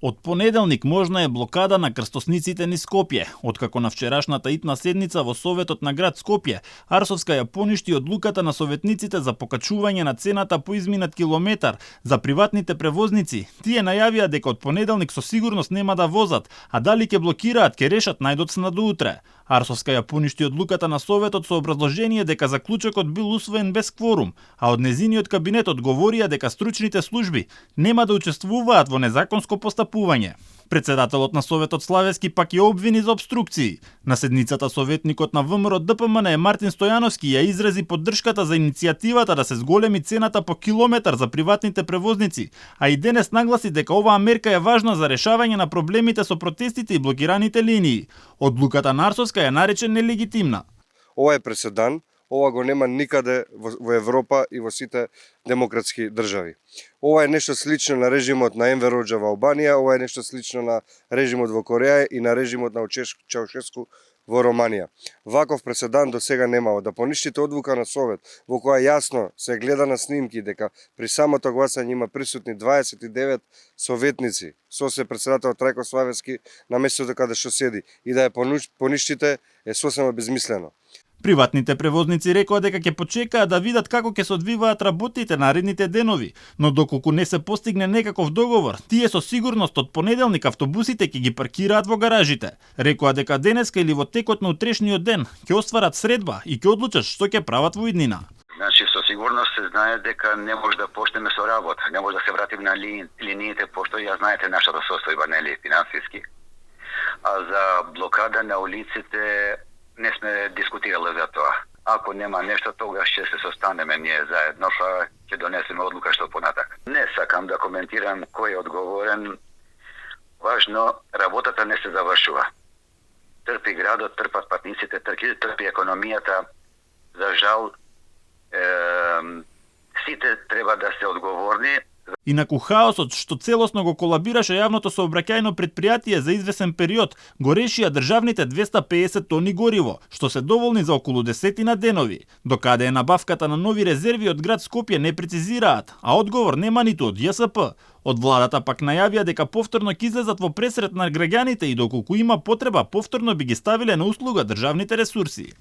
Од понеделник можна е блокада на крстосниците низ Скопје. Откако на вчерашната итна седница во Советот на град Скопје, Арсовска ја поништи одлуката на советниците за покачување на цената по изминат километар за приватните превозници. Тие најавија дека од понеделник со сигурност нема да возат, а дали ќе блокираат ќе решат најдоцна до утре. Арсовска ја поништи одлуката на Советот со образложение дека заклучокот бил усвоен без кворум, а од незиниот кабинет одговорија дека стручните служби нема да учествуваат во незаконско постапување. Председателот на Советот Славевски пак ја обвини за обструкции. На седницата советникот на ВМРО ДПМН Мартин Стојановски ја изрази поддршката за иницијативата да се зголеми цената по километар за приватните превозници, а и денес нагласи дека оваа мерка е важна за решавање на проблемите со протестите и блокираните линии. Одлуката на Арсовска ја нарече нелегитимна. Ова е преседан, ова го нема никаде во Европа и во сите демократски држави. Ова е нешто слично на режимот на Енвер Хоџа во Албанија, ова е нешто слично на режимот во Кореја и на режимот на Чаушеску во Романија. Ваков преседан до сега немало. Да поништите одлука на Совет, во која јасно се гледа на снимки дека при самото гласање има присутни 29 советници, со се председател Трајко Славевски на местото каде што седи, и да ја поништите е сосема безмислено. Приватните превозници рекоа дека ќе почекаат да видат како ќе се одвиваат работите наредните денови, но доколку не се постигне некаков договор, тие со сигурност од понеделник автобусите ќе ги паркираат во гаражите. Рекоа дека денеска или во текот на утрешниот ден ќе остварат средба и ќе одлучат што ќе прават во иднина. Значи, со сигурност се знае дека не може да почнеме со работа, не може да се вратиме на линиите, пошто ја знаете нашата состојба, нели, финансиски. А за блокада на улиците не сме дискутирале за тоа. Ако нема нешто, тогаш ќе се состанеме ние заедно, па ќе донесеме одлука што понатак. Не сакам да коментирам кој е одговорен. Важно, работата не се завршува. Трпи градот, трпат патниците, трпи економијата. За жал, сите треба да се одговорни. Инаку хаосот што целосно го колабираше јавното сообраќајно предпријатие за извесен период го решија државните 250 тони гориво, што се доволни за околу 10 денови. Докаде е набавката на нови резерви од град Скопје не прецизираат, а одговор нема ниту од ЈСП. Од владата пак најавија дека повторно ќе излезат во пресрет на граѓаните и доколку има потреба повторно би ги ставиле на услуга државните ресурси.